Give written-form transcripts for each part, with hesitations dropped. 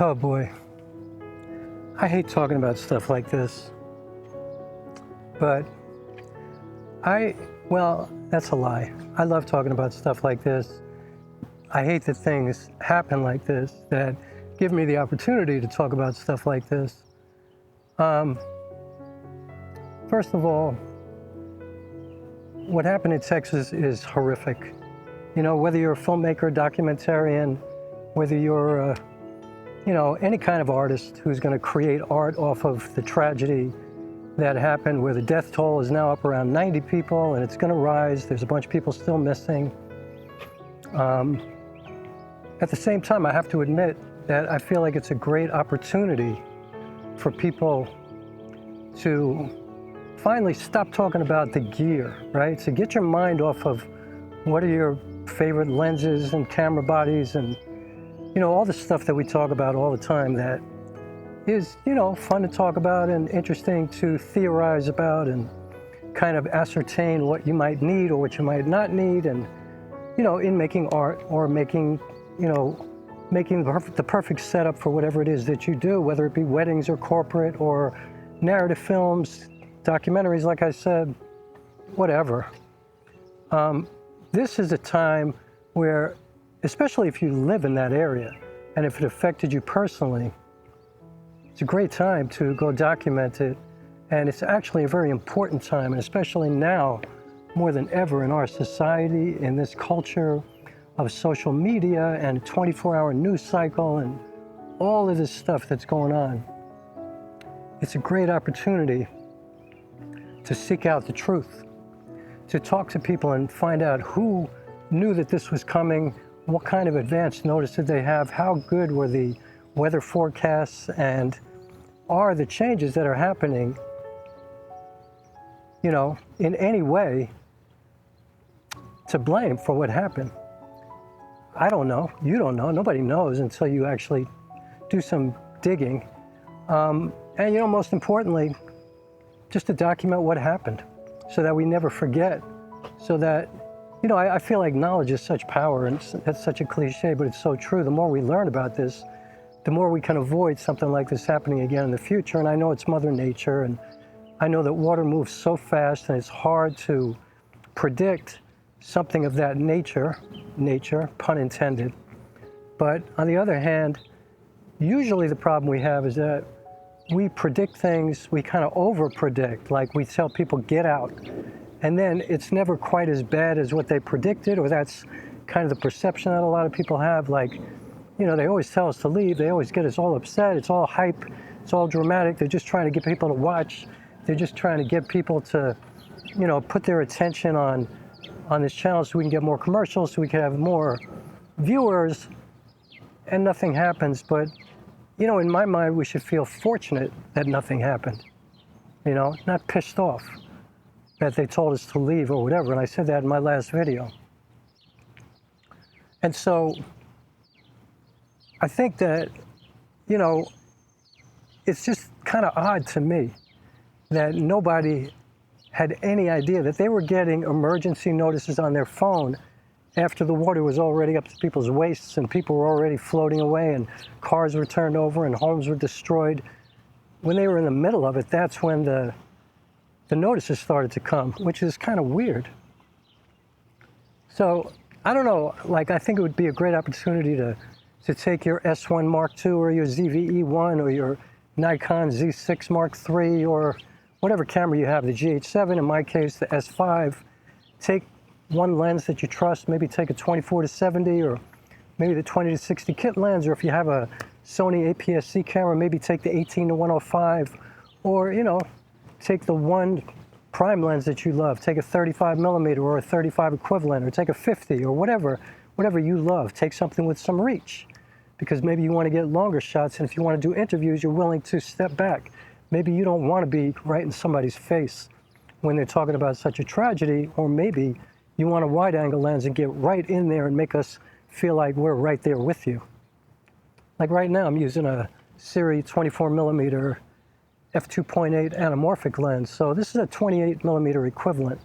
Oh boy. I hate talking about stuff like this. But well, that's a lie. I love talking about stuff like this. I hate that things happen like this, that give me the opportunity to talk about stuff like this. First of all, what happened in Texas is horrific. You know, whether you're a filmmaker, documentarian, whether you're, any kind of artist who's going to create art off of the tragedy that happened, where the death toll is now up around 90 people and it's going to rise. There's a bunch of people still missing. At the same time, I have to admit that I feel like it's a great opportunity for people to finally stop talking about the gear, right? So get your mind off of what are your favorite lenses and camera bodies and, all the stuff that we talk about all the time that is, fun to talk about and interesting to theorize about and kind of ascertain what you might need or what you might not need. And, in making art or making the perfect setup for whatever it is that you do, whether it be weddings or corporate or narrative films, documentaries, like I said, whatever. This is a time where, especially if you live in that area and if it affected you personally, it's a great time to go document it. And it's actually a very important time, and especially now, more than ever in our society, in this culture of social media and a 24-hour news cycle and all of this stuff that's going on. It's a great opportunity to seek out the truth, to talk to people and find out who knew that this was coming, what kind of advance notice did they have, how good were the weather forecasts, and are the changes that are happening, in any way to blame for what happened. I don't know, you don't know, nobody knows until you actually do some digging. And most importantly, just to document what happened so that we never forget, so that, I feel like knowledge is such power, and that's such a cliche, but it's so true. The more we learn about this, the more we can avoid something like this happening again in the future. And I know it's Mother Nature, and I know that water moves so fast and it's hard to predict something of that nature, pun intended. But on the other hand, usually the problem we have is that we predict things, we kind of over-predict, like we tell people get out, and then it's never quite as bad as what they predicted, or that's kind of the perception that a lot of people have. Like, they always tell us to leave, they always get us all upset, it's all hype, it's all dramatic, they're just trying to get people to watch, they're just trying to get people to, put their attention on this channel so we can get more commercials, so we can have more viewers, and nothing happens. But, in my mind, we should feel fortunate that nothing happened, not pissed off that they told us to leave or whatever. And I said that in my last video. And so I think that, it's just kind of odd to me that nobody had any idea that they were getting emergency notices on their phone after the water was already up to people's waists and people were already floating away and cars were turned over and homes were destroyed. When they were in the middle of it, that's when the notices started to come, which is kind of weird. So I don't know, I think it would be a great opportunity to take your S1 Mark II or your ZVE1 or your Nikon Z6 Mark III or whatever camera you have, the GH7, in my case, the S5, take one lens that you trust, maybe take a 24-70 or maybe the 20-60 kit lens, or if you have a Sony APS-C camera, maybe take the 18-105, or, take the one prime lens that you love, take a 35 millimeter or a 35 equivalent, or take a 50 or whatever you love. Take something with some reach, because maybe you want to get longer shots, and if you want to do interviews, you're willing to step back. Maybe you don't want to be right in somebody's face when they're talking about such a tragedy, or maybe you want a wide-angle lens and get right in there and make us feel like we're right there with you. Like right now, I'm using a Siri 24 millimeter f2.8 anamorphic lens. So this is a 28 millimeter equivalent.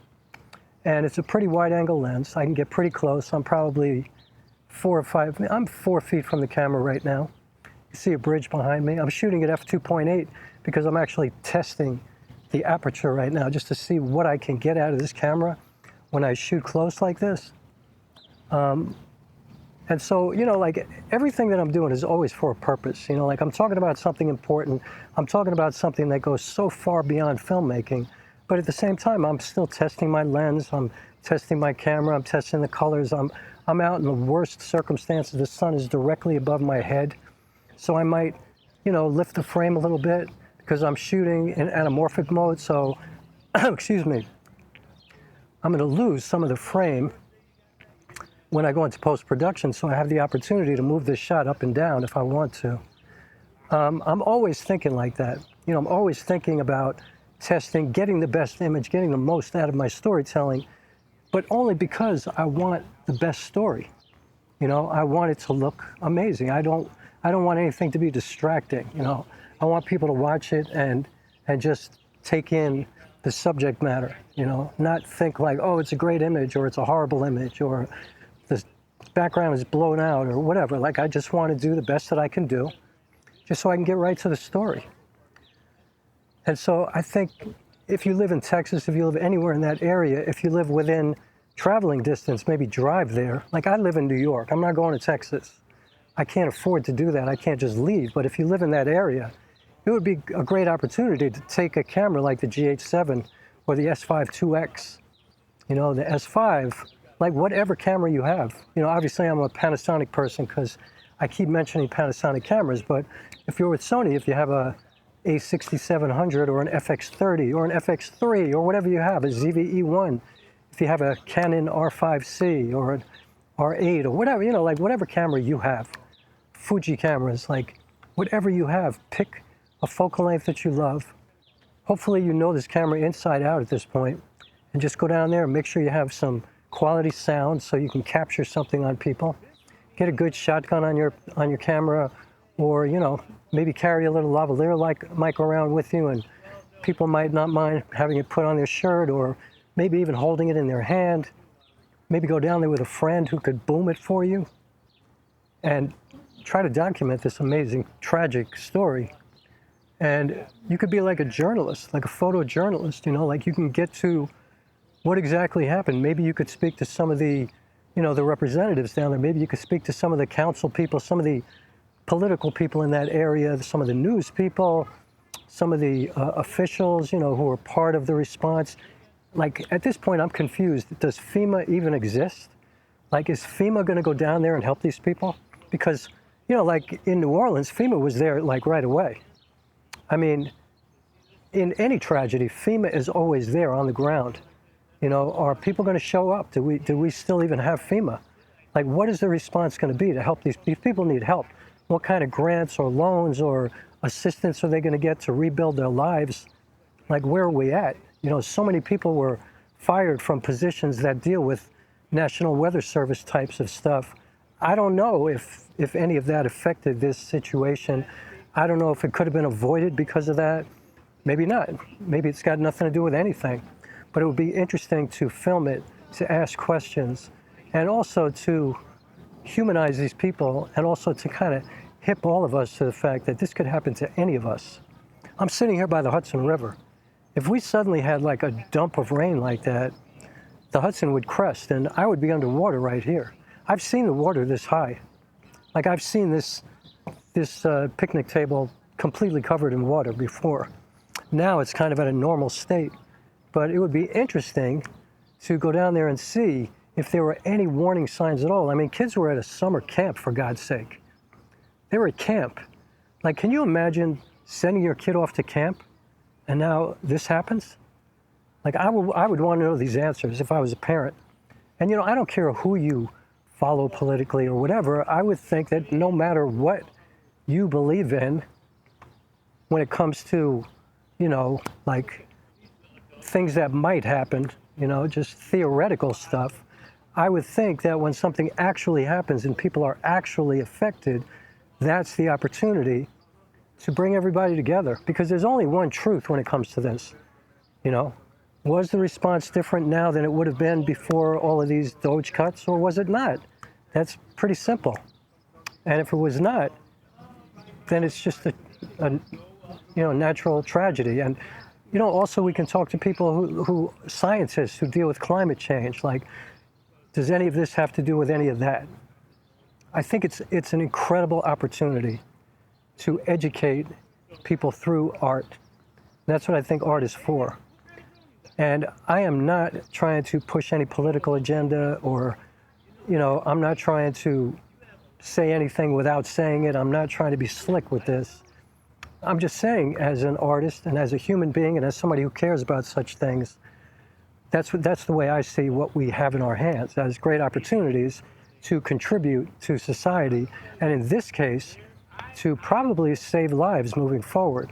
And it's a pretty wide angle lens. I can get pretty close. I'm probably 4 feet from the camera right now. You see a bridge behind me. I'm shooting at f2.8 because I'm actually testing the aperture right now just to see what I can get out of this camera when I shoot close like this. And so, you know, like everything that I'm doing is always for a purpose. You know, like I'm talking about something important. I'm talking about something that goes so far beyond filmmaking. But at the same time, I'm still testing my lens. I'm testing my camera. I'm testing the colors. I'm out in the worst circumstances. The sun is directly above my head. So I might, you know, lift the frame a little bit because I'm shooting in anamorphic mode. So, excuse me, I'm going to lose some of the frame when I go into post-production, so I have the opportunity to move this shot up and down if I want to. I'm always thinking like that. You know, I'm always thinking about testing, getting the best image, getting the most out of my storytelling, but only because I want the best story. You know, I want it to look amazing. I don't want anything to be distracting, you know. I want people to watch it and just take in the subject matter, you know, not think like, oh, it's a great image or it's a horrible image or the background is blown out or whatever. Like, I just want to do the best that I can do just so I can get right to the story. And so I think if you live in Texas, if you live anywhere in that area, if you live within traveling distance, maybe drive there. Like, I live in New York. I'm not going to Texas. I can't afford to do that. I can't just leave. But if you live in that area, it would be a great opportunity to take a camera like the GH7 or the S5 2X, you know, the S5, like whatever camera you have. You know, obviously I'm a Panasonic person because I keep mentioning Panasonic cameras, but if you're with Sony, if you have a A6700 or an FX30 or an FX3 or whatever you have, a ZV-E1, if you have a Canon R5C or an R8 or whatever, you know, like whatever camera you have, Fuji cameras, like whatever you have, pick a focal length that you love. Hopefully you know this camera inside out at this point, and just go down there and make sure you have some quality sound so you can capture something on people. Get a good shotgun on your camera, or, you know, maybe carry a little lavalier mic around with you, and people might not mind having it put on their shirt, or maybe even holding it in their hand. Maybe go down there with a friend who could boom it for you and try to document this amazing, tragic story. And you could be like a journalist, like a photojournalist, you know, like you can get to what exactly happened. Maybe you could speak to some of the, you know, the representatives down there. Maybe you could speak to some of the council people, some of the political people in that area, some of the news people, some of the officials, you know, who are part of the response. Like, at this point, I'm confused. Does FEMA even exist? Like, is FEMA going to go down there and help these people? Because, you know, like in New Orleans, FEMA was there like right away. I mean, in any tragedy, FEMA is always there on the ground. You know, are people going to show up? Do we still even have FEMA? Like, what is the response going to be to help these people? Need help. What kind of grants or loans or assistance are they going to get to rebuild their lives? Like, where are we at? You know, so many people were fired from positions that deal with National Weather Service types of stuff. I don't know if any of that affected this situation. I don't know if it could have been avoided because of that. Maybe not. Maybe it's got nothing to do with anything. But it would be interesting to film it, to ask questions, and also to humanize these people, and also to kind of hip all of us to the fact that this could happen to any of us. I'm sitting here by the Hudson River. If we suddenly had like a dump of rain like that, the Hudson would crest and I would be underwater right here. I've seen the water this high. Like, I've seen this picnic table completely covered in water before. Now it's kind of at a normal state. But it would be interesting to go down there and see if there were any warning signs at all. I mean, kids were at a summer camp, for God's sake. They were at camp. Like, can you imagine sending your kid off to camp and now this happens? Like, I would want to know these answers if I was a parent. And, you know, I don't care who you follow politically or whatever. I would think that no matter what you believe in, when it comes to, you know, like things that might happen, you know, just theoretical stuff, I would think that when something actually happens and people are actually affected, that's the opportunity to bring everybody together. Because there's only one truth when it comes to this, you know. Was the response different now than it would have been before all of these Doge cuts, or was it not? That's pretty simple. And if it was not, then it's just a natural tragedy. And also we can talk to people who scientists who deal with climate change. Like, does any of this have to do with any of that? I think it's an incredible opportunity to educate people through art. That's what I think art is for. And I am not trying to push any political agenda, or, I'm not trying to say anything without saying it. I'm not trying to be slick with this. I'm just saying, as an artist and as a human being and as somebody who cares about such things, that's the way I see what we have in our hands as great opportunities to contribute to society, and in this case, to probably save lives moving forward,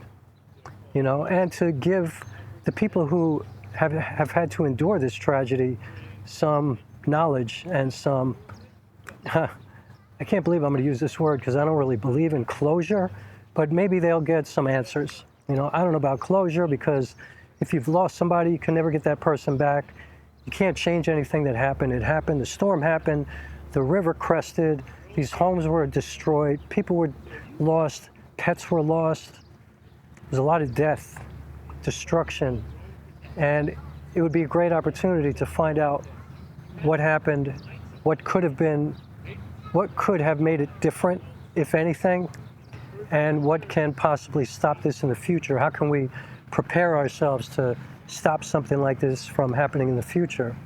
and to give the people who have had to endure this tragedy some knowledge and some, I can't believe I'm going to use this word because I don't really believe in closure, but maybe they'll get some answers. I don't know about closure, because if you've lost somebody, you can never get that person back. You can't change anything that happened. It happened, the storm happened, the river crested, these homes were destroyed, people were lost, pets were lost. There's a lot of death, destruction, and it would be a great opportunity to find out what happened, what could have made it different, if anything, and what can possibly stop this in the future. How can we prepare ourselves to stop something like this from happening in the future?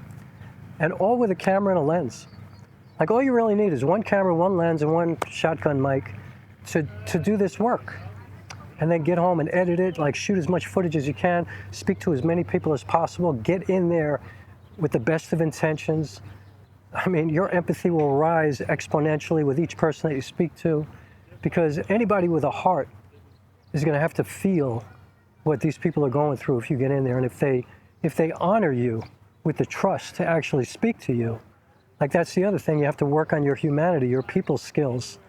And all with a camera and a lens. Like, all you really need is one camera, one lens, and one shotgun mic to do this work. And then get home and edit it, like shoot as much footage as you can, speak to as many people as possible, get in there with the best of intentions. I mean, your empathy will rise exponentially with each person that you speak to, because anybody with a heart is going to have to feel what these people are going through if you get in there. And if they honor you with the trust to actually speak to you, like, that's the other thing, you have to work on your humanity, your people skills.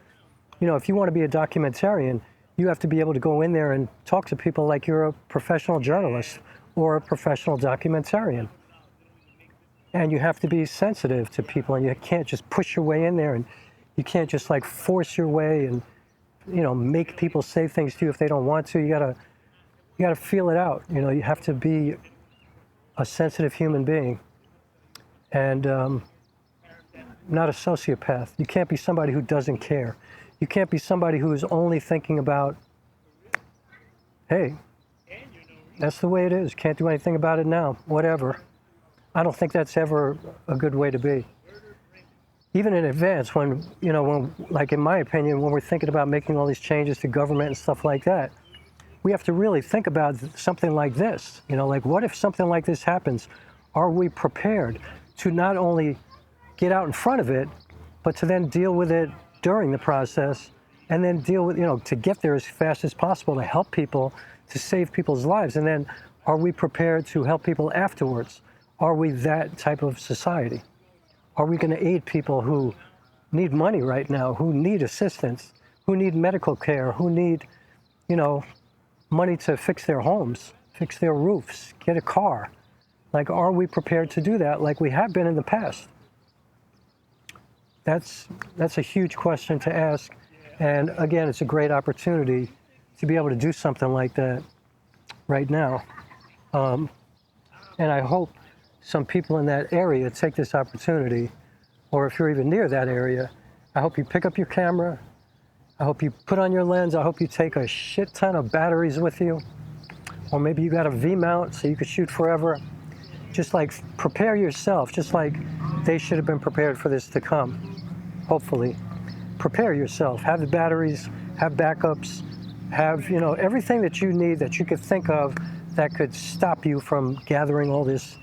If you want to be a documentarian, you have to be able to go in there and talk to people like you're a professional journalist or a professional documentarian. And you have to be sensitive to people, and you can't just push your way in there, and you can't just like force your way and, make people say things to you if they don't want to. You gotta feel it out. You have to be a sensitive human being, and not a sociopath. You can't be somebody who doesn't care. You can't be somebody who is only thinking about, hey, that's the way it is. Can't do anything about it now, whatever. I don't think that's ever a good way to be. Even in advance, when, like, in my opinion, when we're thinking about making all these changes to government and stuff like that, we have to really think about something like this. Like, what if something like this happens? Are we prepared to not only get out in front of it, but to then deal with it during the process, and then deal with, to get there as fast as possible, to help people, to save people's lives? And then, are we prepared to help people afterwards? Are we that type of society? Are we going to aid people who need money right now, who need assistance, who need medical care, who need, money to fix their homes, fix their roofs, get a car? Like, are we prepared to do that like we have been in the past? That's a huge question to ask. And again, it's a great opportunity to be able to do something like that right now. And I hope some people in that area take this opportunity, or if you're even near that area, I hope you pick up your camera. I hope you put on your lens. I hope you take a shit ton of batteries with you. Or maybe you got a V-mount so you could shoot forever. Just like prepare yourself, just like they should have been prepared for this to come, hopefully. Prepare yourself, have the batteries, have backups, have, everything that you need that you could think of that could stop you from gathering all this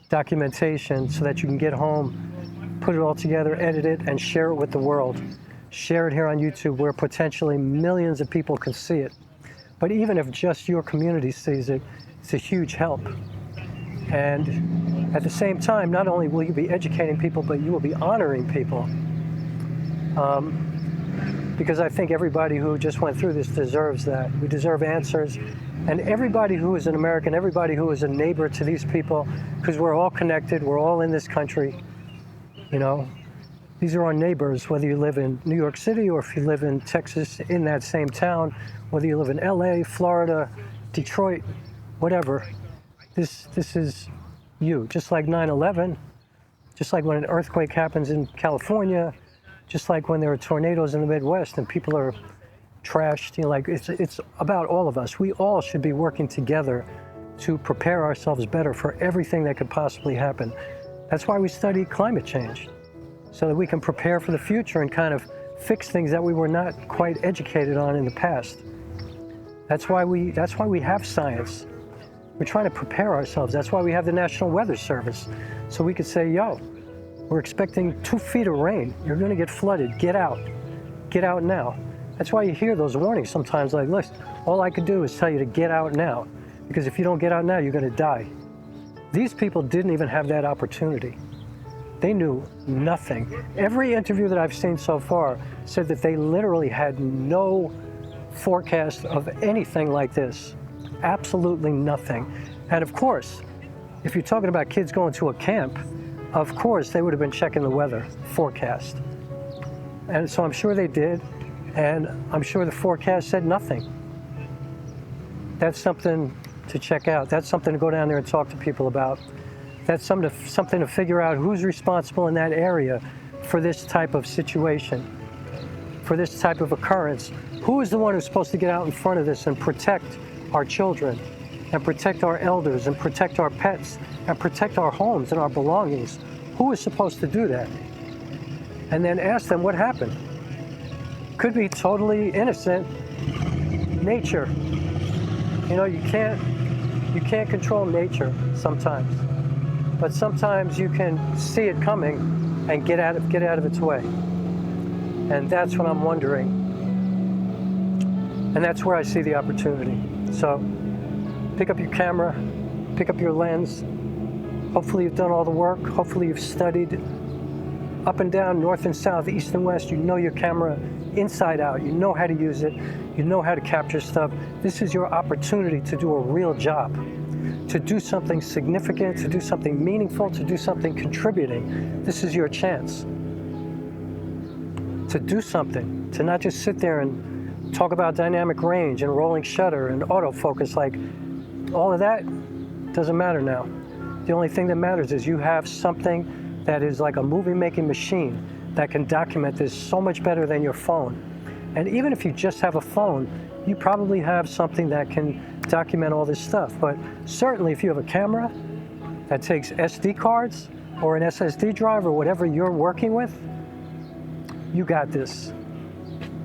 documentation so that you can get home, put it all together, edit it, and share it with the world. Share it here on YouTube where potentially millions of people can see it. But even if just your community sees it, it's a huge help. And at the same time, not only will you be educating people, but you will be honoring people. Because I think everybody who just went through this deserves that. We deserve answers. And everybody who is an American, everybody who is a neighbor to these people, because we're all connected, we're all in this country, These are our neighbors, whether you live in New York City or if you live in Texas in that same town, whether you live in LA, Florida, Detroit, whatever. This is you. Just like 9/11, just like when an earthquake happens in California, just like when there are tornadoes in the Midwest and people are trashed, you know, like it's about all of us. We all should be working together to prepare ourselves better for everything that could possibly happen. That's why we study climate change, so that we can prepare for the future and kind of fix things that we were not quite educated on in the past. That's why we have science. We're trying to prepare ourselves. That's why we have the National Weather Service, so we could say, yo, we're expecting 2 feet of rain. You're gonna get flooded, get out now. That's why you hear those warnings sometimes like, listen, all I could do is tell you to get out now, because if you don't get out now, you're gonna die. These people didn't even have that opportunity. They knew nothing. Every interview that I've seen so far said that they literally had no forecast of anything like this. Absolutely nothing. And of course, if you're talking about kids going to a camp, of course they would have been checking the weather forecast. And so I'm sure they did, and I'm sure the forecast said nothing. That's something to check out. That's something to go down there and talk to people about. That's something to figure out who's responsible in that area for this type of situation, for this type of occurrence. Who is the one who's supposed to get out in front of this and protect our children, and protect our elders, and protect our pets, and protect our homes and our belongings? Who is supposed to do that? And then ask them what happened. Could be totally innocent. Nature. You know, you can't control nature sometimes, but sometimes you can see it coming and get out of its way. And that's what I'm wondering. And that's where I see the opportunity. So pick up your camera, pick up your lens. Hopefully you've done all the work. Hopefully you've studied up and down, north and south, east and west. You know your camera inside out. You know how to use it. You know how to capture stuff. This is your opportunity to do a real job, to do something significant, to do something meaningful, to do something contributing. This is your chance to do something, to not just sit there and talk about dynamic range and rolling shutter and autofocus. Like, all of that doesn't matter now. The only thing that matters is you have something that is like a movie-making machine that can document this so much better than your phone. And even if you just have a phone, you probably have something that can document all this stuff. But certainly if you have a camera that takes SD cards or an SSD drive or whatever you're working with, you got this.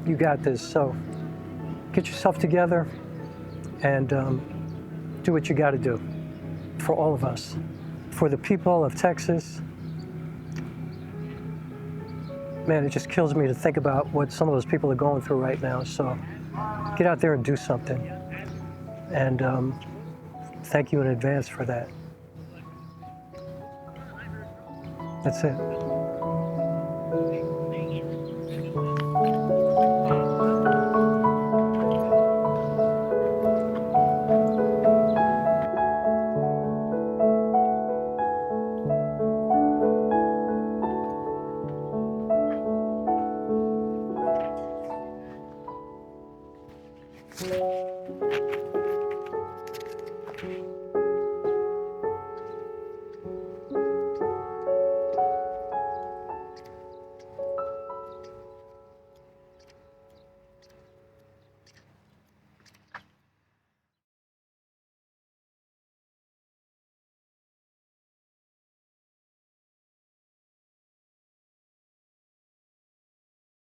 You got this. So get yourself together and do what you got to do for all of us, for the people of Texas. Man, it just kills me to think about what some of those people are going through right now. So get out there and do something. And thank you in advance for that. That's it.